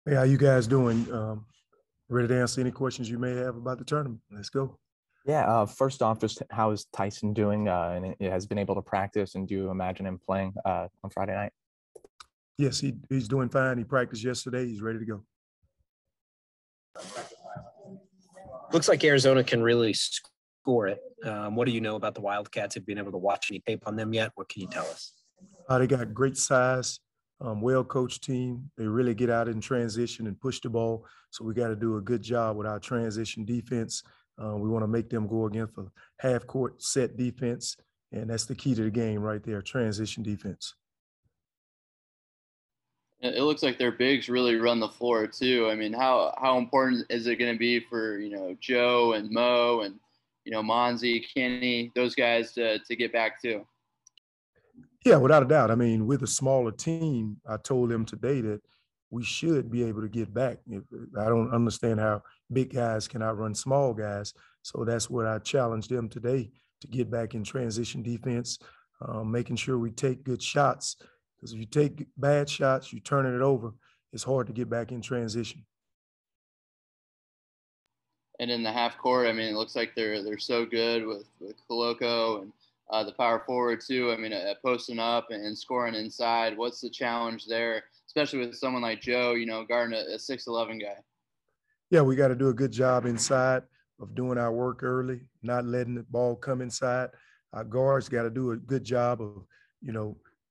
Hey, how you guys doing? Ready to answer any questions you may have about the tournament? Let's go. Yeah, first off, just how is Tyson doing? And it has been able to practice, and do you imagine him playing on Friday night? Yes, he's doing fine. He practiced yesterday. He's ready to go. Looks like Arizona can really score it. What do you know about the Wildcats? Have you been able to watch any tape on them yet? What can you tell us? They got great size, well-coached team. They really get out in transition and push the ball. So we got to do a good job with our transition defense. We want to make them go against a half-court set defense, and that's the key to the game right there, transition defense. It looks like their bigs really run the floor too. I mean, how important is it going to be for Joe and Mo and Monzi, Kenny, those guys to get back too? Yeah, without a doubt. I mean, with a smaller team, I told them today that we should be able to get back. I don't understand how big guys can outrun small guys. So that's what I challenged them today, to get back in transition defense, making sure we take good shots. Because if you take bad shots, you're turning it over, it's hard to get back in transition. And in the half court, I mean, it looks like they're so good with Koloko and the power forward too. I mean, posting up and scoring inside. What's the challenge there, especially with someone like Joe, guarding a 6'11" guy? Yeah, we got to do a good job inside of doing our work early, not letting the ball come inside. Our guards got to do a good job of,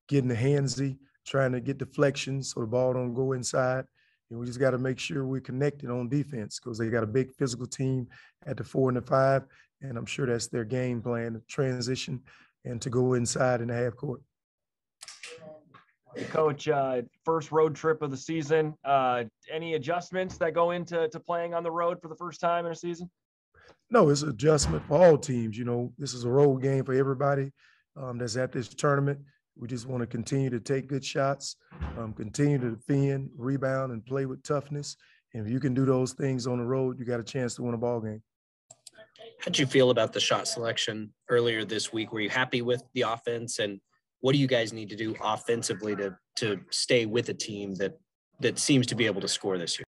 getting the handsy, trying to get deflections so the ball don't go inside. And we just got to make sure we're connected on defense, because they got a big physical team at the 4 and the 5, and I'm sure that's their game plan, to transition and to go inside in the half court. Hey, Coach, first road trip of the season. Any adjustments that go into playing on the road for the first time in a season? No, it's an adjustment for all teams. This is a road game for everybody that's at this tournament. We just want to continue to take good shots, continue to defend, rebound, and play with toughness. And if you can do those things on the road, you got a chance to win a ball game. How'd you feel about the shot selection earlier this week? Were you happy with the offense? And what do you guys need to do offensively to stay with a team that seems to be able to score this year?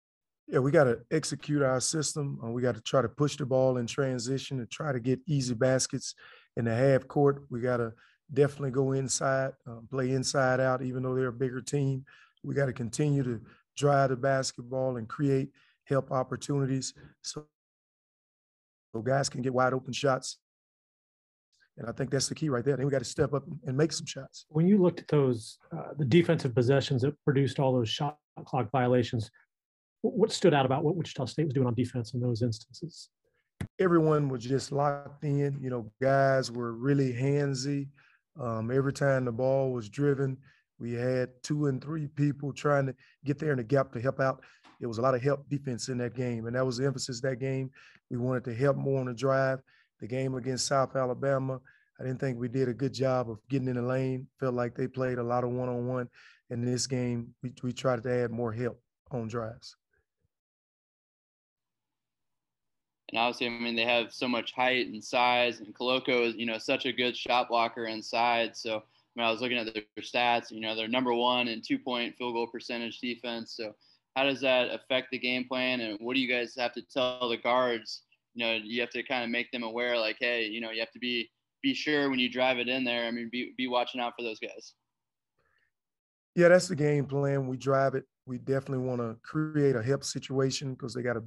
Yeah, we got to execute our system. We got to try to push the ball in transition and try to get easy baskets in the half court. We got to definitely go inside, play inside out, even though they're a bigger team. We got to continue to drive the basketball and create help opportunities so guys can get wide open shots. And I think that's the key right there. Then we got to step up and make some shots. When you looked at those, the defensive possessions that produced all those shot clock violations, what stood out about what Wichita State was doing on defense in those instances? Everyone was just locked in. Guys were really handsy. Every time the ball was driven, we had 2 and 3 people trying to get there in the gap to help out. There was a lot of help defense in that game, and that was the emphasis that game. We wanted to help more on the drive. The game against South Alabama, I didn't think we did a good job of getting in the lane. Felt like they played a lot of one-on-one. In this game, we tried to add more help on drives. And obviously, I mean, they have so much height and size, and Koloko is, such a good shot blocker inside. So, I was looking at their stats, they're number 1 in 2-point field goal percentage defense. So how does that affect the game plan? And what do you guys have to tell the guards? You have to kind of make them aware, like, hey, you have to be sure when you drive it in there. I mean, be watching out for those guys. Yeah, that's the game plan. We drive it. We definitely want to create a help situation because they got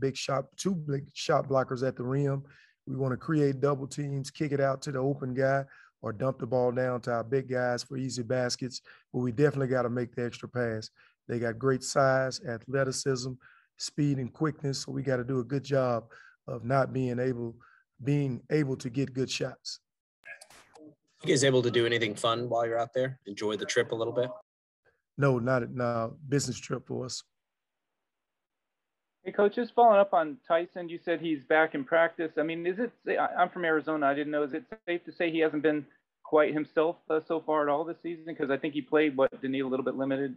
two big shot blockers at the rim. We want to create double teams, kick it out to the open guy, or dump the ball down to our big guys for easy baskets. But we definitely got to make the extra pass. They got great size, athleticism, speed, and quickness. So we got to do a good job of not being able to get good shots. You guys able to do anything fun while you're out there? Enjoy the trip a little bit? No, not business trip for us. Hey, Coach, just following up on Tyson, you said he's back in practice. I mean, I'm from Arizona. I didn't know. Is it safe to say he hasn't been quite himself so far at all this season? Because I think he played, didn't he, a little bit limited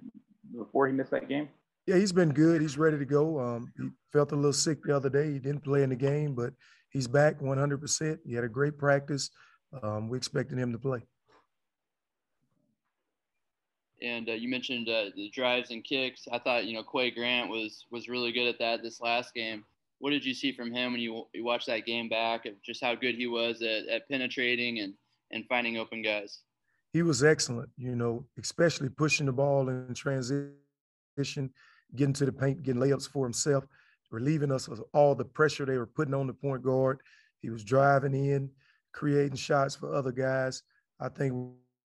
before he missed that game? Yeah, he's been good. He's ready to go. He felt a little sick the other day. He didn't play in the game, but he's back 100%. He had a great practice. We're expecting him to play. And you mentioned the drives and kicks. I thought, Quay Grant was really good at that this last game. What did you see from him when you watched that game back, of just how good he was at penetrating and finding open guys? He was excellent, especially pushing the ball in transition, getting to the paint, getting layups for himself, relieving us of all the pressure they were putting on the point guard. He was driving in, creating shots for other guys. I think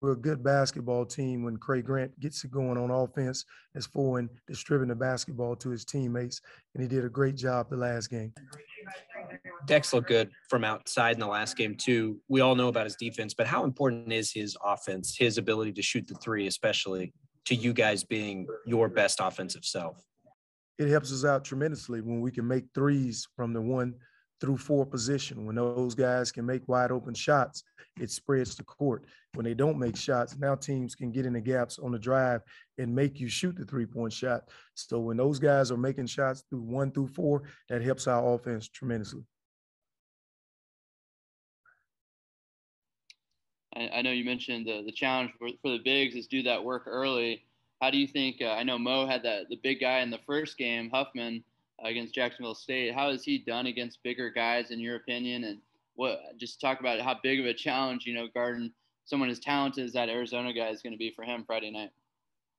we're a good basketball team when Craig Grant gets it going on offense as far as distributing the basketball to his teammates, and he did a great job the last game. Dex looked good from outside in the last game too. We all know about his defense, but how important is his offense, his ability to shoot the three, especially to you guys being your best offensive self? It helps us out tremendously when we can make threes from the 1 through 4 position. When those guys can make wide open shots, it spreads the court. When they don't make shots, now teams can get in the gaps on the drive and make you shoot the 3-point shot. So when those guys are making shots through 1 through 4, that helps our offense tremendously. I know you mentioned the challenge for the bigs is do that work early. How do you think, I know Mo had the big guy in the first game, Huffman, against Jacksonville State. How has he done against bigger guys, in your opinion? And just talk about how big of a challenge, guarding someone as talented as that Arizona guy is going to be for him Friday night.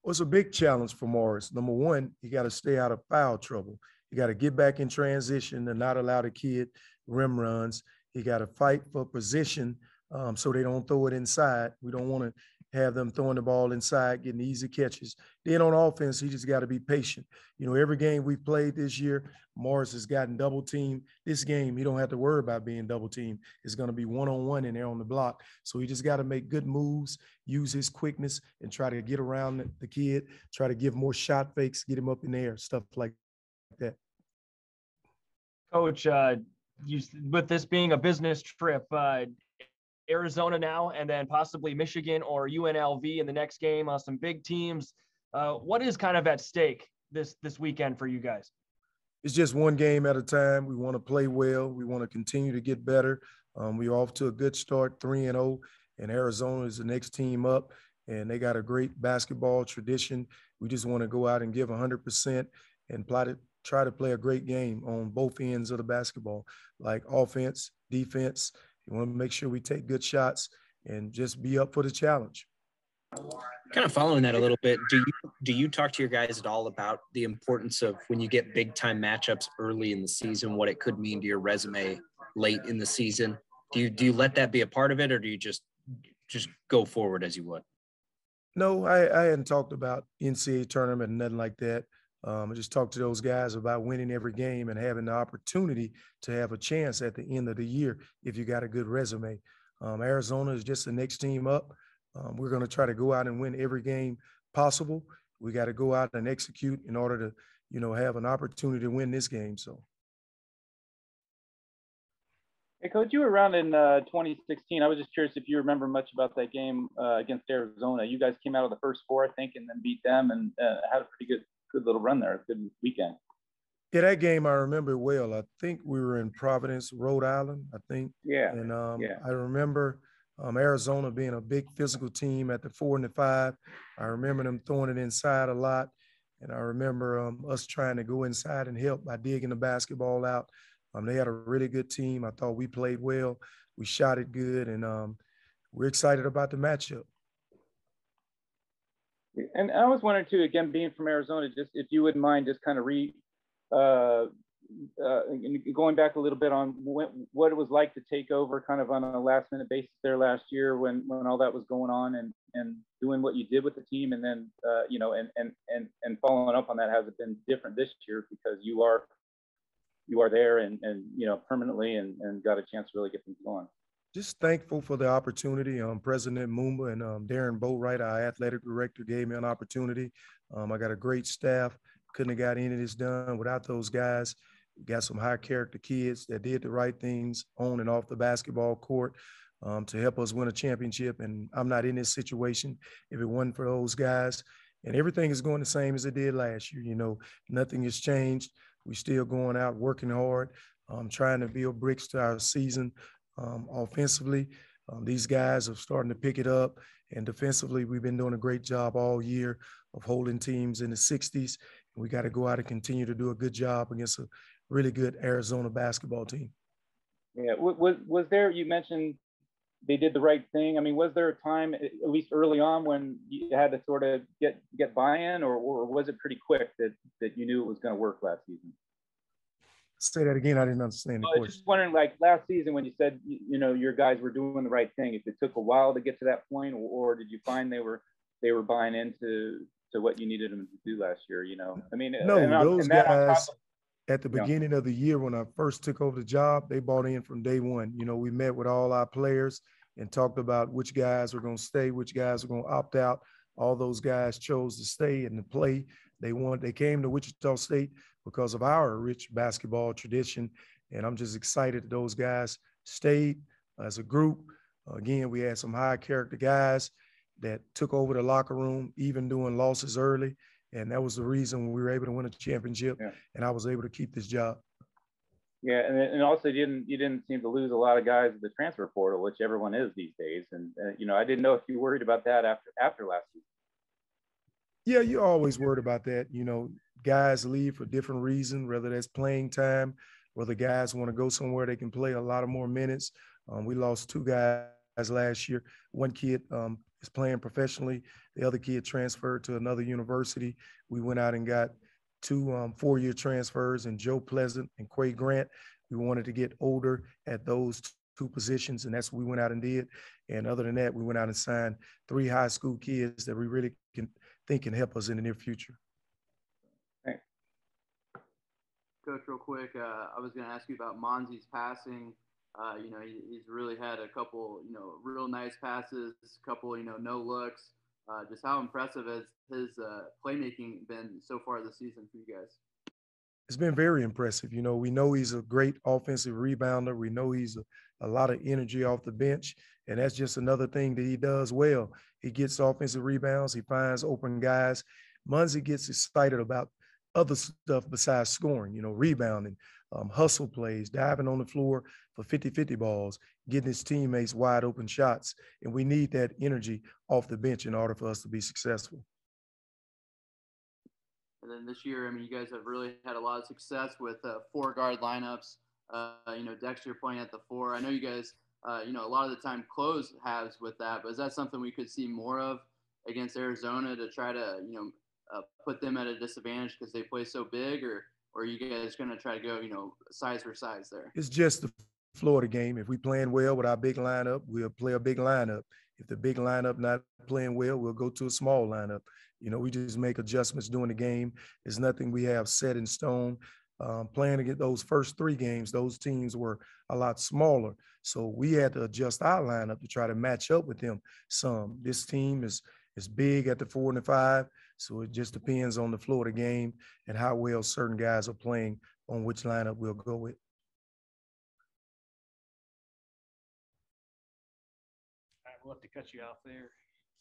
Well, it's a big challenge for Morris. Number one, you got to stay out of foul trouble. You got to get back in transition and not allow the kid rim runs. You got to fight for position so they don't throw it inside. We don't want to have them throwing the ball inside, getting easy catches. Then on offense, he just got to be patient. Every game we've played this year, Morris has gotten double teamed. This game, he don't have to worry about being double teamed. It's going to be one-on-one in there on the block. So he just got to make good moves, use his quickness, and try to get around the kid, try to give more shot fakes, get him up in the air, stuff like that. Coach, with this being a business trip, Arizona now, and then possibly Michigan or UNLV in the next game, some big teams. What is kind of at stake this weekend for you guys? It's just one game at a time. We want to play well. We want to continue to get better. We're off to a good start, 3-0, and Arizona is the next team up, and they got a great basketball tradition. We just want to go out and give 100% and try to play a great game on both ends of the basketball, like offense, defense. We want to make sure we take good shots and just be up for the challenge. Kind of following that a little bit, do you talk to your guys at all about the importance of when you get big time matchups early in the season, what it could mean to your resume late in the season? Do you let that be a part of it, or do you just go forward as you would? No, I hadn't talked about NCAA tournament and nothing like that. I just talked to those guys about winning every game and having the opportunity to have a chance at the end of the year if you got a good resume. Arizona is just the next team up. We're going to try to go out and win every game possible. We got to go out and execute in order to, have an opportunity to win this game. So. Hey, Coach, you were around in 2016. I was just curious if you remember much about that game against Arizona. You guys came out of the first 4, I think, and then beat them and had a pretty good little run there, good weekend. Yeah, that game I remember well. I think we were in Providence, Rhode Island, I think. Yeah. And I remember Arizona being a big physical team at the 4 and the 5. I remember them throwing it inside a lot. And I remember us trying to go inside and help by digging the basketball out. They had a really good team. I thought we played well. We shot it good, and we're excited about the matchup. And I was wondering too, again, being from Arizona, just if you wouldn't mind just kind of going back a little bit on what it was like to take over kind of on a last minute basis there last year when all that was going on and doing what you did with the team. And then, and following up on that, has it been different this year because you are there and permanently and got a chance to really get things going? Just thankful for the opportunity. President Mumba and Darren Boatwright, our athletic director, gave me an opportunity. I got a great staff. Couldn't have got any of this done without those guys. We got some high character kids that did the right things on and off the basketball court to help us win a championship. And I'm not in this situation if it wasn't for those guys. And everything is going the same as it did last year. Nothing has changed. We're still going out working hard, trying to build bricks to our season. Offensively, these guys are starting to pick it up, And defensively, we've been doing a great job all year of holding teams in the 60s. We got to go out and continue to do a good job against a really good Arizona basketball team. Yeah, was there, you mentioned they did the right thing. I mean, was there a time, at least early on, when you had to sort of get buy-in, or was it pretty quick that you knew it was going to work last season? Say that again. I didn't understand the question. Just wondering, like last season when you said, you know, your guys were doing the right thing, if it took a while to get to that point, or did you find they were buying into what you needed them to do last year? You know, I mean, no, those guys at the you know, beginning of the year when I first took over the job, they bought in from day one. You know, we met with all our players and talked about which guys were going to stay, which guys were going to opt out. All those guys chose to stay and to play. They came to Wichita State because of our rich basketball tradition. And I'm just excited that those guys stayed as a group. Again, we had some high character guys that took over the locker room, even doing losses early. And that was the reason we were able to win a championship. Yeah. And I was able to keep this job. Yeah, and also you didn't seem to lose a lot of guys at the transfer portal, which everyone is these days. And you know, I didn't know if you worried about that after last season. Yeah, you're always worried about that. You know, guys leave for different reasons, whether that's playing time, whether guys want to go somewhere they can play a lot of more minutes. We lost 2 guys last year. One kid is playing professionally. The other kid transferred to another university. We went out and got 2 4-year transfers, and Joe Pleasant and Quay Grant. We wanted to get older at those 2 positions, and that's what we went out and did. And other than that, we went out and signed 3 high school kids that we really can help us in the near future. Thanks. Coach, real quick, I was going to ask you about Monzi's passing. You know, he's really had a couple, you know, real nice passes, a couple, you know, no looks. Just how impressive has his playmaking been so far this season for you guys? It's been very impressive. You know, we know he's a great offensive rebounder. We know he's a lot of energy off the bench, and that's just another thing that he does well. He gets offensive rebounds. He finds open guys. Munzi gets excited about other stuff besides scoring, you know, rebounding, hustle plays, diving on the floor for 50-50 balls, getting his teammates wide open shots. And we need that energy off the bench in order for us to be successful. And then this year, I mean, you guys have really had a lot of success with 4-guard lineups. You know, Dexter playing at the 4. I know you guys, you know, a lot of the time close halves with that, but is that something we could see more of against Arizona to try to, you know, put them at a disadvantage because they play so big, or are you guys going to try to go, you know, size for size there? It's just the Florida game. If we playing well with our big lineup, we'll play a big lineup. If the big lineup not playing well, we'll go to a small lineup. You know, we just make adjustments during the game. There's nothing we have set in stone. Playing against those first 3 games, those teams were a lot smaller. So we had to adjust our lineup to try to match up with them some. This team is big at the 4 and the 5. So it just depends on the flow of the game and how well certain guys are playing on which lineup we'll go with. All right, we'll have to cut you off there.